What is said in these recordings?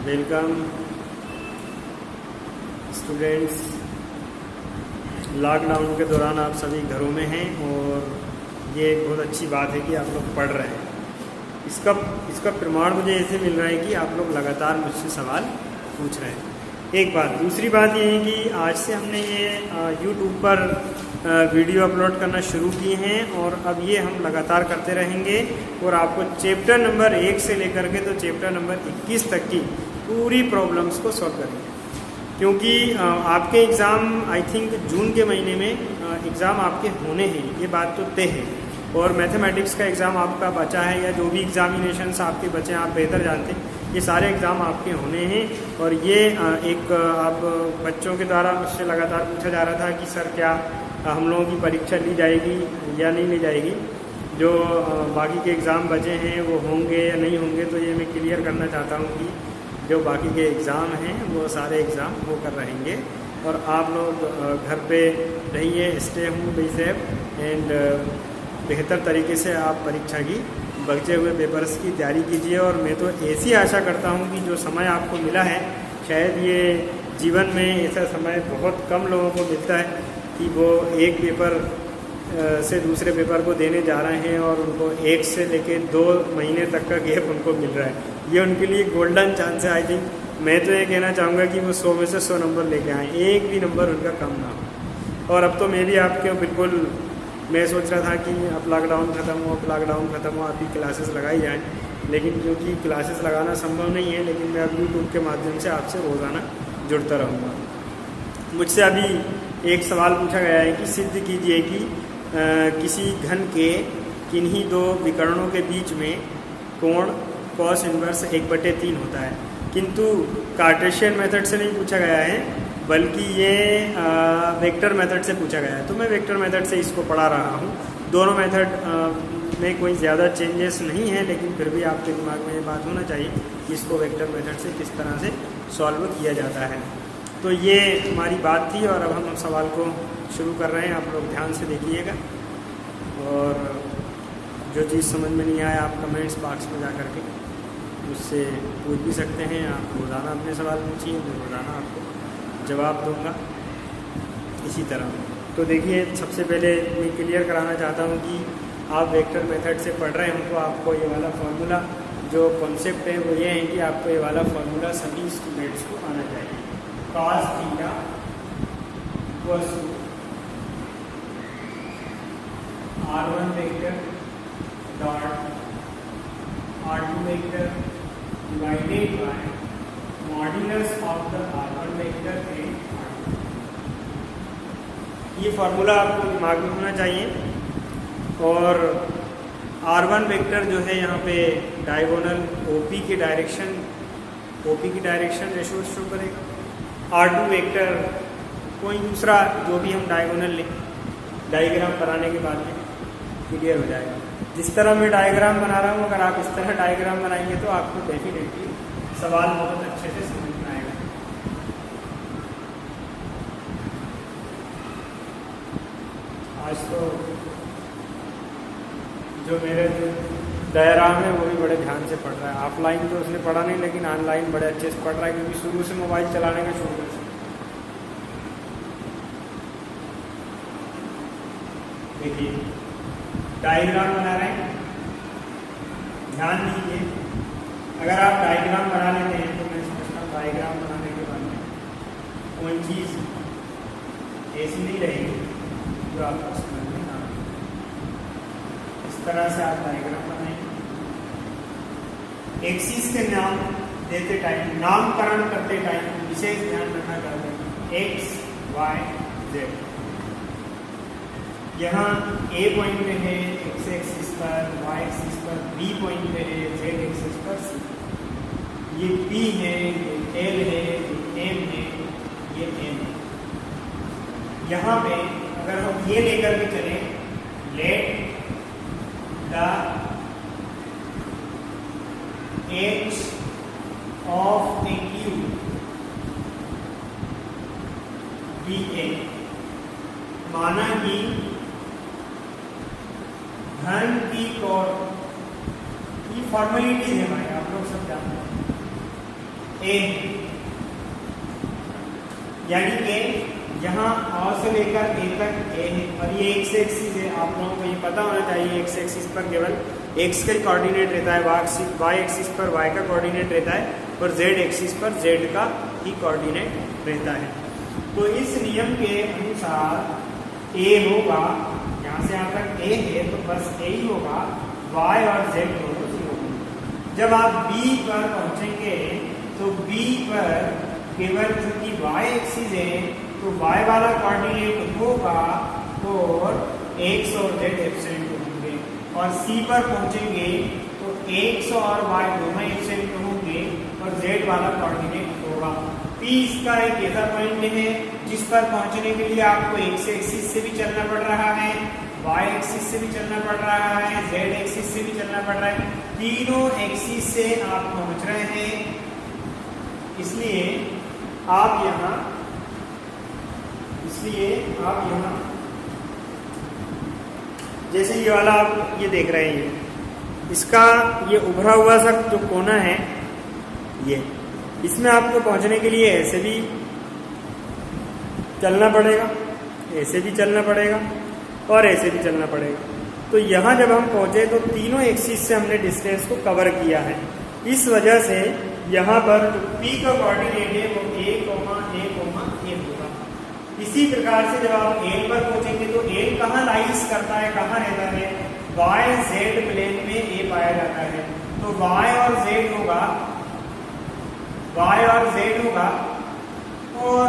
Welcome students. Lockdown के दौरान आप सभी घरों में हैं और ये एक बहुत अच्छी बात है कि आप लोग पढ़ रहे हैं। इसका प्रमाण मुझे ऐसे मिल रहा है कि आप लोग लगातार मुझसे सवाल पूछ रहे हैं। एक बात, दूसरी बात ये है कि आज से हमने ये YouTube पर वीडियो अपलोड करना शुरू किए हैं और अब ये हम लगातार करते रहेंगे और आपको चैप्टर नंबर 1 से लेकर के तो चैप्टर नंबर 21 तक की पूरी प्रॉब्लम्स को सॉल्व करेंगे, क्योंकि आपके एग्ज़ाम आई थिंक जून के महीने में एग्ज़ाम आपके होने हैं, ये बात तो तय है। और मैथमेटिक्स का एग्ज़ाम आपका बचा है या जो भी एग्ज़ामिनेशंस आपके बचे हैं आप बेहतर जानते हैं, ये सारे एग्ज़ाम आपके होने हैं। और ये एक आप बच्चों के द्वारा मुझसे लगातार पूछा जा रहा था कि सर क्या हम लोगों की परीक्षा ली जाएगी या नहीं ली जाएगी, जो बाकी के एग्ज़ाम बचे हैं वो होंगे या नहीं होंगे। तो ये मैं क्लियर करना चाहता हूँ कि जो बाकी के एग्ज़ाम हैं वो सारे एग्ज़ाम होकर रहेंगे और आप लोग घर पे रहिए, stay home, be safe and बेहतर तरीके से आप परीक्षा की बचे हुए पेपर्स की तैयारी कीजिए। और मैं तो ऐसी आशा करता हूँ कि जो समय आपको मिला है, शायद ये जीवन में ऐसा समय बहुत कम लोगों को मिलता है कि वो एक पेपर से दूसरे पेपर को देने जा रहे हैं और उनको 1 से लेके 2 महीने तक का गैप उनको मिल रहा है। ये उनके लिए गोल्डन चांस है। आई थिंक मैं तो ये कहना चाहूँगा कि वो 100 में से 100 नंबर लेके आएँ, एक भी नंबर उनका कम ना हो। और अब तो मैं भी आपके बिल्कुल मैं सोच रहा था कि अब लॉकडाउन ख़त्म हो, अभी क्लासेस लगाई जाएँ, लेकिन क्योंकि क्लासेस लगाना संभव नहीं है, लेकिन मैं अब यूट्यूब के माध्यम से आपसे रोज़ाना जुड़ता रहूँगा। मुझसे अभी एक सवाल पूछा गया है कि सिद्ध कीजिए कि किसी घन के किन्हीं 2 विकर्णों के बीच में कोण cos इनवर्स 1/3 होता है। किंतु कार्टेशियन मेथड से नहीं पूछा गया है, बल्कि ये वेक्टर मेथड से पूछा गया है। तो मैं वेक्टर मेथड से इसको पढ़ा रहा हूँ। दोनों मेथड में कोई ज़्यादा चेंजेस नहीं है, लेकिन फिर भी आपके दिमाग में ये बात होना चाहिए कि इसको वेक्टर मेथड से किस तरह से सॉल्व किया जाता है। तो ये हमारी बात थी और अब हम सवाल को शुरू कर रहे हैं। आप लोग ध्यान से देखिएगा और जो चीज़ समझ में नहीं आया आप कमेंट्स बॉक्स में जा करके मुझसे पूछ भी सकते हैं। आप रोज़ाना अपने सवाल पूछिए, मैं रोज़ाना आपको जवाब दूंगा इसी तरह। तो देखिए, सबसे पहले मैं क्लियर कराना चाहता हूँ कि आप वेक्टर मेथड से पढ़ रहे हैं तो आपको ये वाला फार्मूला जो कॉन्सेप्ट है वो ये है कि आपको ये वाला फार्मूला सभी स्टूडेंट्स को आना चाहिए। cos theta equals to r1 vector dot r2 vector divided by modulus of the r1 vector and r2। ये फार्मूला आपको दिमाग में होना चाहिए। और r1 वेक्टर जो है यहाँ पे डायगोनल OP की डायरेक्शन रेशो शो करेगा। r2 वेक्टर कोई दूसरा जो भी हम डायग्राम बनाने के बाद में क्लियर हो जाएगा। जिस तरह मैं डायग्राम बना रहा हूँ, अगर आप इस तरह डायग्राम बनाएंगे तो आपको डेफिनेटली सवाल बहुत अच्छे से समझ में आएगा। आज तो जो मेरे डायग्राम है वो भी बड़े ध्यान से पढ़ रहा है। ऑफलाइन तो उसने पढ़ा नहीं, लेकिन ऑनलाइन बड़े अच्छे से पढ़ रहा है, क्योंकि शुरू से मोबाइल चलाने का शौक है। देखिए, डायग्राम बना रहे हैं, ध्यान दीजिए। अगर आप डायग्राम बना लेते हैं तो मैं समझता हूँ डायग्राम बनाने के बाद में कोई चीज़ ऐसी नहीं रहेगी जो आपको समझ में ना आए। इस तरह से आप डायग्राम बनाएंगे। एक्सिस के नाम देते टाइम, नामकरण करते टाइम विशेष ध्यान रखना चाहते हैं एक्स, वाई, जेड। यहाँ A पॉइंट पे है x एक्सिस पर, y एक्सिस पर, B पॉइंट पे है z एक्सिस पर, C। ये P है, ये L है, ये M है, ये N है। यहाँ पे अगर हम ये लेकर के चले, let the edge of a cube be a, माना कि घन की कोण, ये फॉर्मेलिटीज है भाई, आप लोग सब जानते हैं। ए, यानी कि यहाँ और से लेकर ए तक ए है और ये एक्स एक्सिस है। आप लोगों को ये पता होना चाहिए एक्स एक्सिस पर केवल एक्स का कोऑर्डिनेट रहता है, वाई एक्सिस पर वाई का कोऑर्डिनेट रहता है और जेड एक्सिस पर जेड का ही कोऑर्डिनेट रहता है। तो इस नियम के अनुसार ए होगा, यहाँ से यहाँ तक ए है तो बस ए ही होगा, वाई और जेड दोनों 0 होंगे। जब आप बी पर पहुँचेंगे तो बी पर केवल चूंकि वाई एक्सिस है तो y वाला कोऑर्डिनेट होगा और x और z एब्सेंट होंगे, और c पर पहुंचेंगे तो x और y दोनों एब्सेंट होंगे और z वाला कोऑर्डिनेट होगा। P इसका एक ऐसा पॉइंट है जिस पर पहुंचने के लिए आपको x एक्सिस से भी चलना पड़ रहा है, y एक्सिस से भी चलना पड़ रहा है, z एक्सिस से भी चलना पड़ रहा है, तीनों एक्सिस से आप पहुंच रहे हैं। इसलिए आप यहाँ जैसे ये वाला आप ये देख रहे हैं, इसका ये उभरा हुआ सा जो कोना है ये, इसमें आपको पहुंचने के लिए ऐसे भी चलना पड़ेगा, ऐसे भी चलना पड़ेगा और ऐसे भी चलना पड़ेगा। तो यहाँ जब हम पहुंचे तो तीनों एक्सिस से हमने डिस्टेंस को कवर किया है। इस वजह से यहाँ पर जो P का कोऑर्डिनेट है वो a, a होगा। इसी प्रकार से जब आप L पर पहुंचेंगे तो L कहाँ लाइज करता है, कहाँ रहता है, y z प्लेन में A पाया जाता है। तो y और z होगा और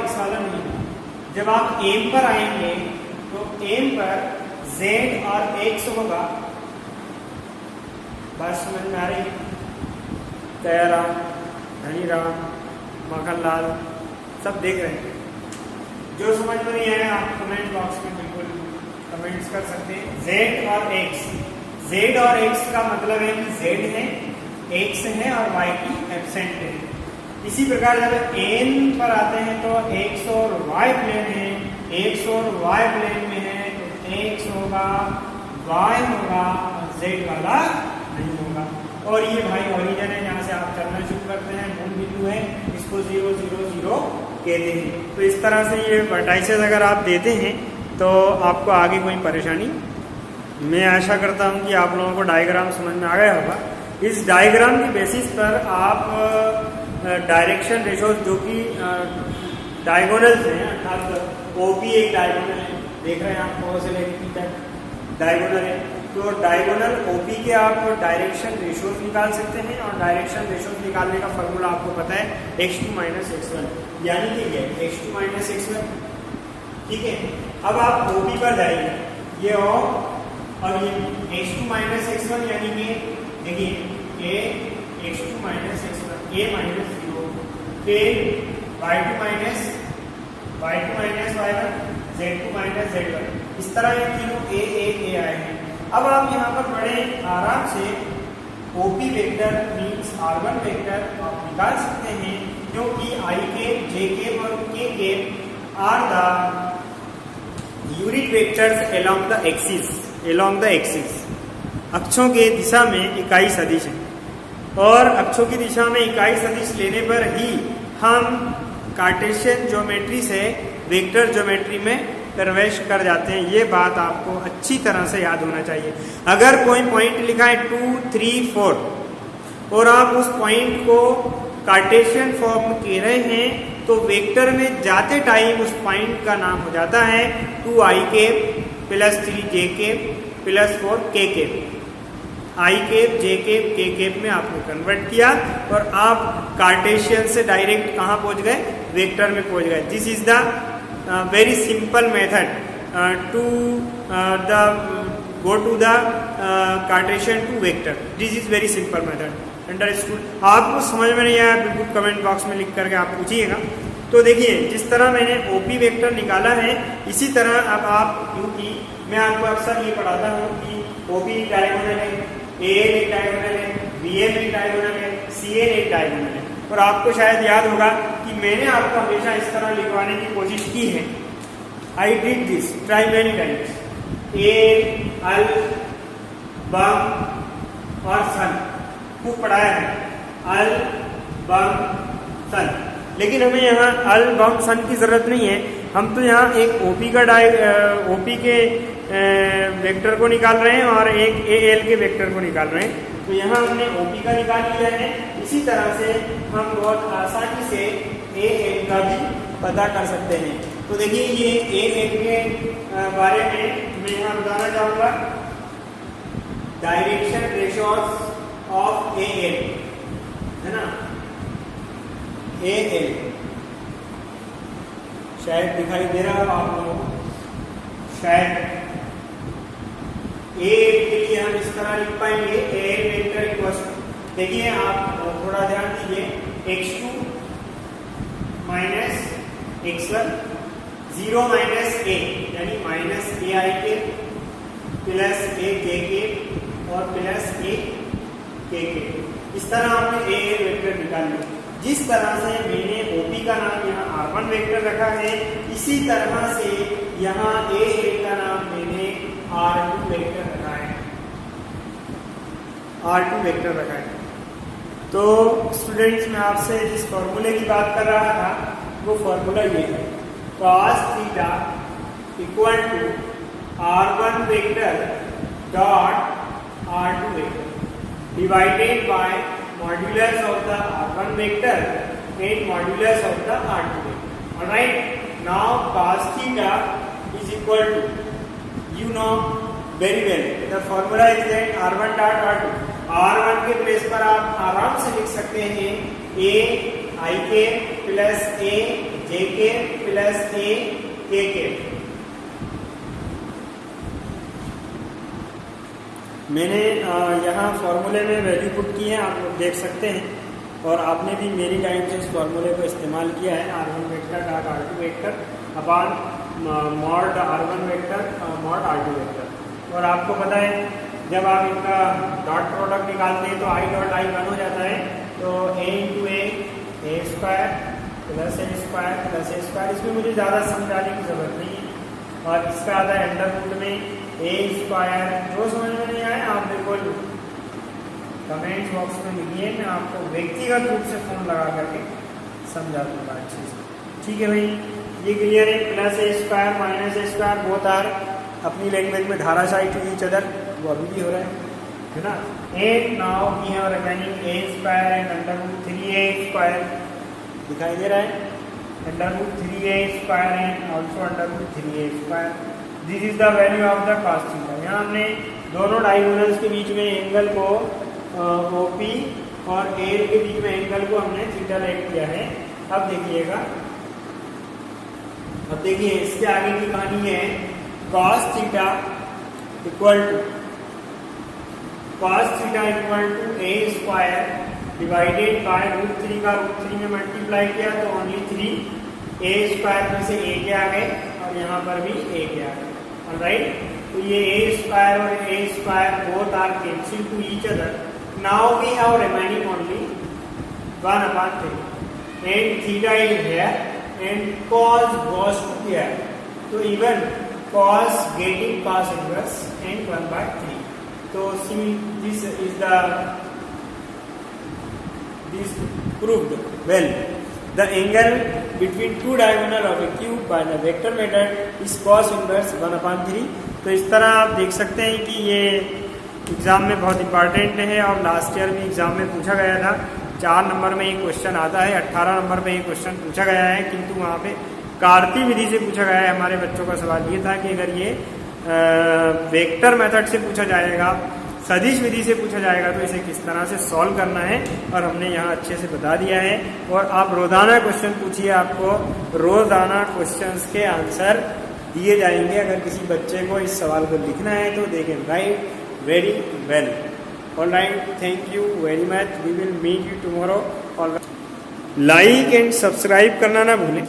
x वाला नहीं। जब आप M पर आएंगे तो M पर z और x होगा। बात समझ में आ रही? दयाराम, धनीराम, मखनलाल सब देख रहे हैं। जो समझ में नहीं आया आप कमेंट बॉक्स में बिल्कुल कमेंट्स कर सकते हैं। z और x, z और x का मतलब है कि z है, x है और y की एब्सेंट है। इसी प्रकार जब n पर आते हैं तो x और y प्लेन है, x और y प्लेन में है तो x होगा, y होगा और z वाला नहीं होगा। और ये भाई ओरिजिन है, जहाँ से आप चलना शुरू करते हैं, मूल बिंदु है, इसको 0 0 0 कहते हैं। तो इस तरह से ये वर्टाइसेस अगर आप देते हैं तो आपको आगे कोई परेशानी, मैं आशा करता हूँ कि आप लोगों को डायग्राम समझ में आ गया होगा। इस डायग्राम की बेसिस पर आप डायरेक्शन रेशो जो कि डायगोनल्स हैं, अर्थात ओपी एक डायगोनल है, देख रहे हैं आप कौन से लेके तक डायगोनल है, तो डायगोनल ओपी के आप डायरेक्शन रेशोज निकाल सकते हैं। और डायरेक्शन रेशोज निकालने का फॉर्मूला आपको पता है x2 - x1, यानी कि ये x2 - x1, ठीक है। अब आप ओपी पर जाइए, ये और ये x2 - x1 यानी कि देखिए a x2 - x1 a -0, फिर y2 - y1 z2 - z1, इस तरह ये तीनों a आए हैं। अब आप यहाँ पर बड़े आराम से OP vector means R1 vector आप निकाल सकते हैं, क्योंकि I के, J के और K के are the unit vectors along the axis, अक्षों के दिशा में इकाई सदिश है। और अक्षों की दिशा में इकाई सदिश लेने पर ही हम कार्टेशियन ज्योमेट्री से वेक्टर ज्योमेट्री में प्रवेश कर जाते हैं। ये बात आपको अच्छी तरह से याद होना चाहिए। अगर कोई पॉइंट लिखा है 2 3 4 और आप उस पॉइंट को कार्टेशियन फॉर्म में कह रहे हैं तो वेक्टर में जाते टाइम उस पॉइंट का नाम हो जाता है 2i + 3j + 4k। i cap, j cap, k cap में आपने कन्वर्ट किया और आप कार्टेशियन से डायरेक्ट कहाँ पहुँच गए, वेक्टर में पहुँच गए। This is the very simple method to go to the Cartesian to vector. This is very simple method. Understood? आपको समझ में नहीं आया बिल्कुल कमेंट बॉक्स में लिख करके आप पूछिएगा। तो देखिए जिस तरह मैंने OP वेक्टर निकाला है, इसी तरह अब आप, क्योंकि मैं आपको अक्सर ये पढ़ाता हूँ कि OP एक डायगोनल है, AN एक डायगोनल है, BM एक डायगोनल है, CN एक डायगोनल है। और आपको शायद याद होगा कि मैंने आपको हमेशा इस तरह लिखवाने की कोशिश की है। I did this try many times, A, L, बम और सन, खूब पढ़ाया है, अल बम सन। लेकिन हमें यहाँ अल बम सन की जरूरत नहीं है, हम तो यहाँ एक ओपी के वेक्टर को निकाल रहे हैं और एक एल के वेक्टर को निकाल रहे हैं। तो यहाँ हमने ओपी का निकाल लिया है। इसी तरह से हम बहुत आसानी से एल का भी पता कर सकते हैं। तो देखिए ये एल के बारे में मैं यहाँ बताना चाहूँगा, डायरेक्शन रेशियोज ऑफ एल है ना, एल शायद दिखाई दे रहा है आप लोगों को, शायद ए के लिए हम इस तरह लिख पाएंगे, ए वेक्टर इक्वल्स, देखिए आप थोड़ा ध्यान दीजिए, x2 minus x1 0 minus a यानी माइनस ए आई के प्लस ए के और प्लस ए के। इस तरह हमने ए वेक्टर निकाल लिया। जिस तरह से मैंने ओपी का नाम यहाँ R1 वेक्टर रखा है, इसी तरह से यहाँ ए का नाम मैंने R2 वेक्टर रखा है, R2 वेक्टर रखा है। तो स्टूडेंट्स, मैं आपसे जिस फॉर्मूले की बात कर रहा था वो फॉर्मूला ये है, cos theta equal to R1 vector dot R2 vector divided by modulus of the R1 vector and modulus of the R2 vector. Alright, now cos theta is equal to, you know very well, the formula is that R1 dot R2। R1 के place पर आप आराम से लिख सकते हैं a I के plus a j के प्लस a k के। मैंने यहाँ फॉर्मूले में वैल्यू पुट की है, आप लोग देख सकते हैं, और आपने भी मेरी लाइन से इस फॉर्मूले को इस्तेमाल किया है, R1 vector dot R2 vector upon mod R1 vector mod R2 vector. और आपको पता है जब आप इनका डॉट प्रोडक्ट निकालते हैं तो आई डॉट आई 1 हो जाता है, तो a into A square plus a square plus a square. इसमें मुझे ज़्यादा समझाने की ज़रूरत नहीं है, और इसका आता है अंडर रूट में ए स्क्वायर। जो समझ में नहीं आया आप बिल्कुल कमेंट बॉक्स में लिखिए, मैं आपको व्यक्तिगत रूप से फ़ोन लगा करके समझा दूँगा अच्छे से। ठीक है भाई, ये क्लियर है। Plus a square minus a square both are अपनी लैंग्वेज में धाराशायी टू ईच अदर, वो अभी भी हो रहा है ना। And now we have remaining a square and under root 3a square, दिखाई दे रहा है, under root 3a square and also under root 3a square. This is the value of the cos theta. यहाँ हमने दोनों डायगोनल्स के बीच में angle को ओपी और एल के बीच में एंगल को हमने थीटा लेट किया है। अब देखिएगा, अब देखिए इसके आगे की कहानी है, cos theta equal to a square divided by root 3 का रूट 3 में मल्टीप्लाई किया तो ओनली 3 a स्क्वायर में से a के आ गए और यहाँ पर भी a के आ गए। ऑलराइट, तो ये a स्क्वायर और a square both are cancel to each other. Now we have remaining only 1/3 and theta is here and cos goes to here, so even cos getting cos inverse and 1/3. So see, this proved well. The angle between two diagonal of a cube by the vector method is cos inverse 1/3। तो इस तरह आप देख सकते हैं कि ये exam में बहुत इंपॉर्टेंट है और लास्ट ईयर भी एग्जाम में पूछा गया था। 4 नंबर में एक क्वेश्चन आता है, 18 नंबर में एक क्वेश्चन पूछा गया है, किंतु वहाँ पे कार्तीय विधि से पूछा गया है। हमारे बच्चों का सवाल ये था कि अगर ये वेक्टर मेथड से पूछा जाएगा, सदिश विधि से पूछा जाएगा, तो इसे किस तरह से सॉल्व करना है, और हमने यहाँ अच्छे से बता दिया है। और आप रोजाना क्वेश्चन पूछिए, आपको रोजाना क्वेश्चंस के आंसर दिए जाएंगे। अगर किसी बच्चे को इस सवाल को लिखना है तो they can write very well. Alright, thank you very much. We will meet you tomorrow. Alright. Like and subscribe करना ना भूलें।